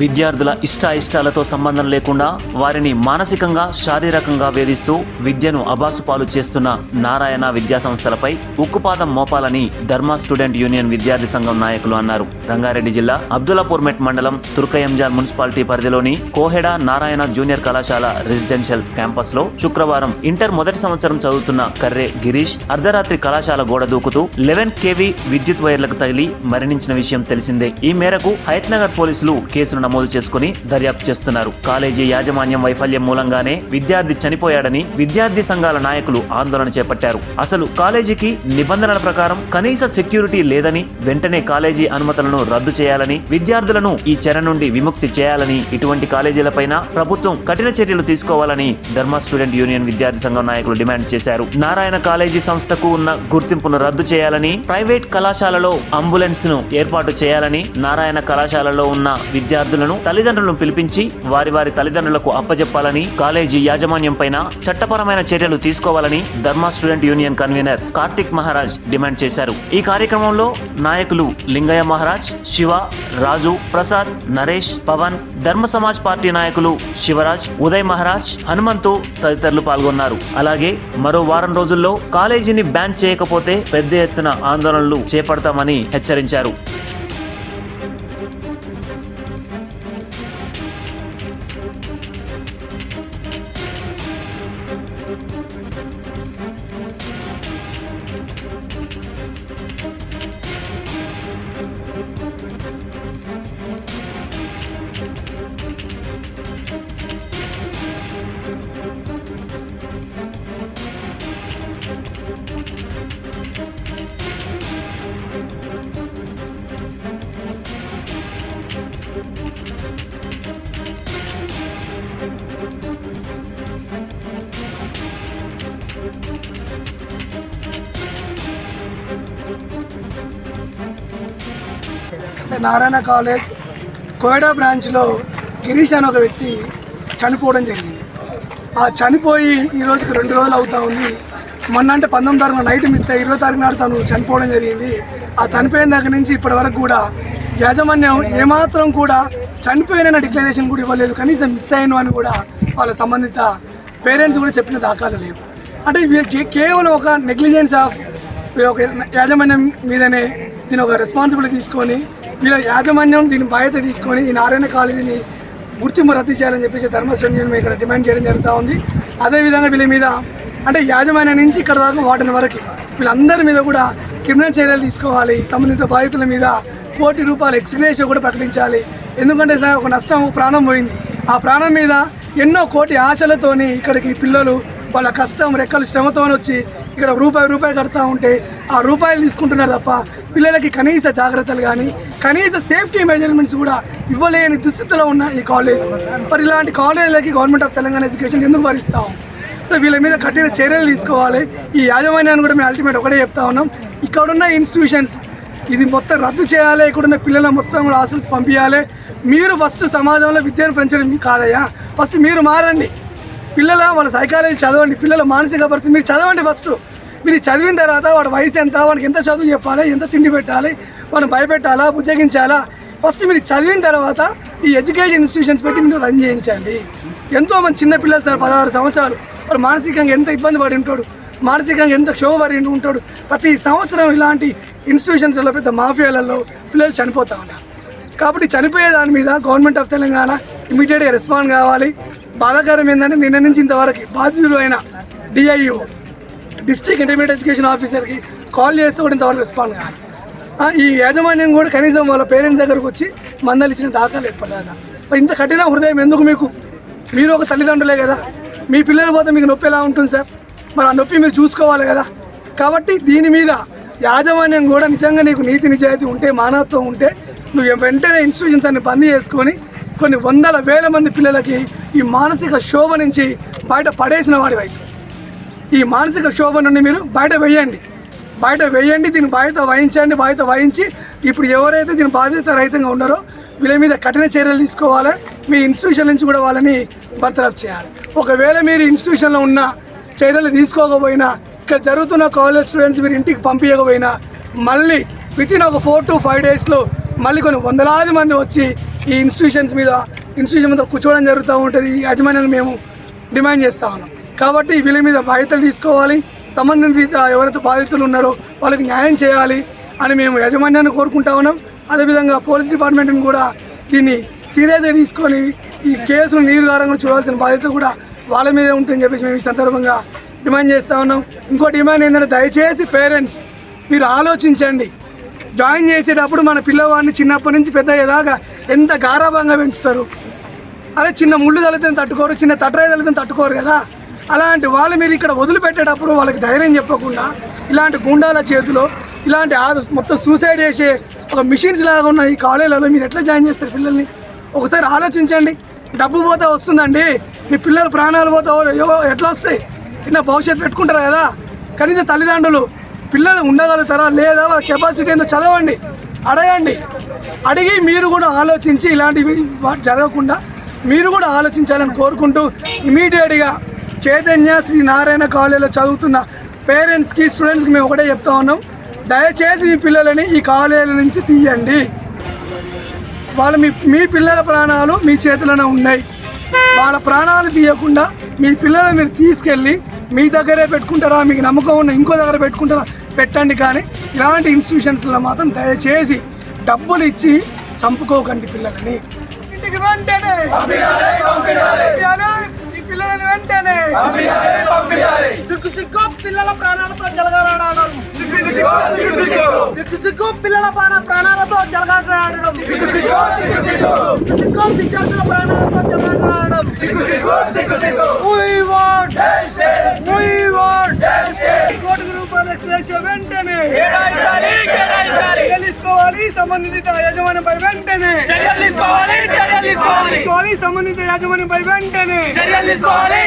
విద్యార్థుల ఇష్టాయిష్టాలతో సంబంధం లేకుండా వారిని మానసికంగా శారీరకంగా వేధిస్తూ విద్యను అబాసుపాలు చేస్తున్న నారాయణ విద్యా సంస్థలపై ఉక్కుపాదం మోపాలని ధర్మ స్టూడెంట్ యూనియన్ విద్యార్థి సంఘం నాయకులు అన్నారు. రంగారెడ్డి జిల్లా అబ్దుల్లాపూర్మెట్ మండలం తుర్కయంజాన్ మున్సిపాలిటీ పరిధిలోని కోహెడ నారాయణ జూనియర్ కళాశాల రెసిడెన్షియల్ క్యాంపస్ లో శుక్రవారం ఇంటర్ మొదటి సంవత్సరం చదువుతున్న కర్రే గిరీష్ అర్ధరాత్రి కళాశాల గోడ దూకుతూ 11 kV విద్యుత్ వైర్లకు తగిలి మరణించిన విషయం తెలిసిందే. ఈ మేరకు హయత్నగర్ పోలీసులు కేసును నమోదు చేసుకుని దర్యాప్తు చేస్తున్నారు. కాలేజీ యాజమాన్యం వైఫల్యం మూలంగానే విద్యార్థి చనిపోయాడని విద్యార్థి సంఘాల నాయకులు ఆందోళన చేపట్టారు. అసలు కాలేజీకి నిబంధనల ప్రకారం కనీస సెక్యూరిటీ లేదని, వెంటనే కాలేజీ అనుమతులను రద్దు చేయాలని, విద్యార్థులను ఈ చెర నుండి విముక్తి చేయాలని, ఇటువంటి కాలేజీలపైన ప్రభుత్వం కఠిన చర్యలు తీసుకోవాలని ధర్మ స్టూడెంట్ యూనియన్ విద్యార్థి సంఘం నాయకులు డిమాండ్ చేశారు. నారాయణ కాలేజీ సంస్థకు ఉన్న గుర్తింపును రద్దు చేయాలని, ప్రైవేట్ కళాశాలలో అంబులెన్స్ ను ఏర్పాటు చేయాలని, నారాయణ కళాశాలలో ఉన్న విద్యార్థులను తల్లిదండ్రులను పిలిపించి వారి తల్లిదండ్రులకు అప్పజెప్పాలని, కాలేజీ యాజమాన్యం పైన చట్టపరమైన చర్యలు తీసుకోవాలని ధర్మ student union convener Karthik Maharaj demand చేశారు. ఈ కార్యక్రమంలో నాయకులు లింగయ్య మహారాజ్, శివ, రాజు, ప్రసాద్, నరేష్, పవన్, ధర్మ సమాజ్ పార్టీ నాయకులు శివరాజ్, ఉదయ్ మహారాజ్, హనుమంతు తదితరులు పాల్గొన్నారు. అలాగే మరో వారం రోజుల్లో కాలేజీని బ్యాన్ చేయకపోతే పెద్ద ఎత్తున ఆందోళనలు చేపడతామని హెచ్చరించారు. నారాయణ కాలేజ్ కోయడా బ్రాంచ్లో గిరీష్ అనే ఒక వ్యక్తి చనిపోవడం జరిగింది. ఆ చనిపోయి ఈ రోజుకి 2 రోజులు అవుతా ఉంది. మొన్న అంటే 19 తారీఖున నైట్ మిస్ అయ్యి 20 తారీఖు నాడు తను చనిపోవడం జరిగింది. ఆ చనిపోయిన దగ్గర నుంచి ఇప్పటి వరకు కూడా యాజమాన్యం ఏమాత్రం కూడా చనిపోయిన డిక్లరేషన్ కూడా ఇవ్వలేదు. కనీసం మిస్ అయిన అని కూడా వాళ్ళ సంబంధిత పేరెంట్స్ కూడా చెప్పిన దాఖలు లేవు. అంటే కేవలం ఒక నెగ్లిజెన్స్ ఆఫ్ ఒక యాజమాన్యం మీదనే దీని ఒక రెస్పాన్సిబిలిటీ తీసుకొని వీళ్ళ యాజమాన్యం దీని బాధ్యత తీసుకొని ఈ నారాయణ కాలేజీని గుర్తింపు రద్దు చేయాలని చెప్పేసి ధర్మ స్టూడెంట్ యూనియన్ ఇక్కడ డిమాండ్ చేయడం జరుగుతూ ఉంది. అదేవిధంగా వీళ్ళ మీద అంటే యాజమాన్యం నుంచి ఇక్కడ దాకా వాటిని వరకు వీళ్ళందరి మీద కూడా క్రిమినల్ చర్యలు తీసుకోవాలి. సంబంధిత బాధితుల మీద ₹1 కోటి ఎక్స్గ్రేషియో కూడా ప్రకటించాలి. ఎందుకంటే సార్ ఒక నష్టం ప్రాణం పోయింది. ఆ ప్రాణం మీద ఎన్నో కోటి ఆశలతోని ఇక్కడికి పిల్లలు వాళ్ళ కష్టం రెక్కలు శ్రమతో వచ్చి ఇక్కడ రూపాయి కడతా ఉంటే ఆ రూపాయలు తీసుకుంటున్నారు తప్ప పిల్లలకి కనీస జాగ్రత్తలు కానీ కనీస సేఫ్టీ మెజర్మెంట్స్ కూడా ఇవ్వలేని దుస్థితిలో ఉన్న ఈ కాలేజ్. మరి ఇలాంటి కాలేజీలకి గవర్నమెంట్ ఆఫ్ తెలంగాణ ఎడ్యుకేషన్ ఎందుకు భరిస్తాం? సో వీళ్ళ మీద కఠిన చర్యలు తీసుకోవాలి. ఈ యాజమాన్యాన్ని కూడా మేము అల్టిమేట్ ఒకటే చెప్తా ఉన్నాం, ఇక్కడున్న ఇన్స్టిట్యూషన్స్ ఇది మొత్తం రద్దు చేయాలి. ఇక్కడున్న పిల్లల మొత్తం కూడా హాస్టల్స్ పంపించాలి. మీరు ఫస్ట్ సమాజంలో విద్యను పెంచడం కాదయ్యా, ఫస్ట్ మీరు మారండి. వాళ్ళ సైకాలజీ చదవండి, పిల్లల మానసిక పరిస్థితి మీరు చదవండి. ఫస్ట్ మీరు చదివిన తర్వాత వాడి వయసు ఎంత, వాడికి ఎంత చదువు చెప్పాలి, ఎంత తిండి పెట్టాలి, వాడిని భయపెట్టాలా, బుజ్జగించాలా, ఫస్ట్ మీరు చదివిన తర్వాత ఈ ఎడ్యుకేషన్ ఇన్స్టిట్యూషన్స్ పెట్టి మీరు రన్ చేయించండి. ఎంతోమంది చిన్న పిల్లలు సార్ 16 సంవత్సరాలు వాడు మానసికంగా ఎంత ఇబ్బంది పడి ఉంటాడు, మానసికంగా ఎంత క్షోభ పడి ఉంటాడు. ప్రతి సంవత్సరం ఇలాంటి ఇన్స్టిట్యూషన్స్లో పెద్ద మాఫియాలలో పిల్లలు చనిపోతూ ఉంటారు. కాబట్టి చనిపోయే దాని మీద గవర్నమెంట్ ఆఫ్ తెలంగాణ ఇమీడియట్గా రెస్పాండ్ కావాలి. బాధాకరం ఏంటంటే నిన్న నుంచి ఇంతవరకు బాధ్యులు అయిన డిఐఓ డిస్ట్రిక్ట్ ఇంటర్మీడియట్ ఎడ్యుకేషన్ ఆఫీసర్కి కాల్ చేస్తే కూడా ఇంతవరకు రెస్పాండ్ కావాలి. ఈ యాజమాన్యం కూడా కనీసం వాళ్ళ పేరెంట్స్ దగ్గరకు వచ్చి మందలు ఇచ్చిన దాఖలు ఎప్పటిదాకా. ఇంత కఠిన హృదయం ఎందుకు మీకు? మీరు ఒక తల్లిదండ్రులే కదా, మీ పిల్లలు పోతే మీకు నొప్పి ఎలా ఉంటుంది సార్? మరి ఆ నొప్పి మీరు చూసుకోవాలి కదా. కాబట్టి దీని మీద యాజమాన్యం కూడా నిజంగా నీకు నీతి నిజాయితీ ఉంటే, మానవత్వం ఉంటే నువ్వు వెంటనే ఇన్స్టిట్యూషన్స్ అన్ని బంద్ చేసుకొని కొన్ని 100,000 మంది పిల్లలకి ఈ మానసిక శోభ నుంచి బయట పడేసిన వాడి వైపు ఈ మానసిక శోభ నుండి మీరు బయట వేయండి. దీని బాధ్యత వహించి ఇప్పుడు ఎవరైతే దీని బాధ్యత రహితంగా ఉన్నారో వీళ్ళ మీద కఠిన చర్యలు తీసుకోవాలి. మీ ఇన్స్టిట్యూషన్ నుంచి కూడా వాళ్ళని బర్తరఫ్ చేయాలి. ఒకవేళ మీరు ఇన్స్టిట్యూషన్లో ఉన్న చర్యలు తీసుకోకపోయినా, ఇక్కడ జరుగుతున్న కాలేజ్ స్టూడెంట్స్ మీరు ఇంటికి పంపించకపోయినా, మళ్ళీ వితిన్ ఒక 4 to 5 days మళ్ళీ కొన్ని 100,000 మంది వచ్చి ఈ ఇన్స్టిట్యూషన్ మీద కూర్చోవడం జరుగుతూ ఉంటుంది. ఈ యాజమాన్యాన్ని మేము డిమాండ్ చేస్తూ ఉన్నాం. కాబట్టి వీళ్ళ మీద బాధ్యతలు తీసుకోవాలి, సంబంధిత ఎవరైతే బాధితులు ఉన్నారో వాళ్ళకి న్యాయం చేయాలి అని మేము యాజమాన్యాన్ని కోరుకుంటా ఉన్నాం. అదేవిధంగా పోలీస్ డిపార్ట్మెంట్ని కూడా దీన్ని సీరియస్గా తీసుకొని ఈ కేసును నీరుగారంగా చూడాల్సిన బాధ్యత కూడా వాళ్ళ మీదే ఉంటుందని చెప్పేసి మేము ఈ సందర్భంగా డిమాండ్ చేస్తూ ఉన్నాం. ఇంకో డిమాండ్ ఏంటంటే దయచేసి పేరెంట్స్ మీరు ఆలోచించండి. జాయిన్ చేసేటప్పుడు మన పిల్లవాడిని చిన్నప్పటి నుంచి పెద్ద అయ్యేదాకా ఎంత గారాభంగా పెంచుతారు. అదే చిన్న ముళ్ళు తలితే తట్టుకోరు, చిన్న తట్రాయి తలితే తట్టుకోరు కదా. అలాంటి వాళ్ళు మీరు ఇక్కడ వదిలిపెట్టేటప్పుడు వాళ్ళకి ధైర్యం చెప్పకుండా ఇలాంటి గుండాల చేతిలో ఇలాంటి మొత్తం సూసైడ్ చేసే ఒక మిషన్స్ లాగా ఉన్న ఈ కాలేజీలలో మీరు ఎట్లా జాయిన్ చేస్తారు పిల్లల్ని? ఒకసారి ఆలోచించండి. డబ్బు పోతే వస్తుందండి, మీ పిల్లల ప్రాణాలు పోతే ఎట్లా వస్తాయి? ఇన్న భవిష్యత్తు పెట్టుకుంటారు కదా. కనీసం తల్లిదండ్రులు పిల్లలు ఉండగలుగుతారా లేదా, వాళ్ళ కెపాసిటీ ఏందో చదవండి, అడగండి. అడిగి మీరు కూడా ఆలోచించి ఇలాంటివి జరగకుండా మీరు కూడా ఆలోచించాలని కోరుకుంటూ ఇమీడియట్గా చైతన్య శ్రీ నారాయణ కాలేజీలో చదువుతున్న పేరెంట్స్కి స్టూడెంట్స్కి మేము ఒకటే చెప్తా ఉన్నాం, దయచేసి మీ పిల్లలని ఈ కాలేజీల నుంచి తీయండి. వాళ్ళు మీ పిల్లల ప్రాణాలు మీ చేతిలోనే ఉన్నాయి. వాళ్ళ ప్రాణాలు తీయకుండా మీ పిల్లలను మీరు తీసుకెళ్ళి మీ దగ్గరే పెట్టుకుంటారా, మీకు నమ్మకం ఉన్న ఇంకో దగ్గర పెట్టుకుంటారా పెట్టండి. కానీ ఇలాంటి ఇన్స్టిట్యూషన్స్లో మాత్రం దయచేసి డబ్బులు ఇచ్చి చంపుకోకండి పిల్లలని. ఇంటికి వెంటనే ఈ పిల్లలని వెంటనే సిగ్గు పిల్లల ప్రాణాలతో జలగాలాడడం, సిగ్గు పిల్లల ప్రాణాలతో జలగాలాడడం, సిగ్గు విద్యార్థుల ప్రాణాలతో జలగాలాడడం. వెంటనే తీసుకోవాలి, సంబంధిత యాజమాన్యంపై వెంటనే సంబంధిత యాజమాన్యంపై వెంటనే చర్యలు తీసుకోవాలి.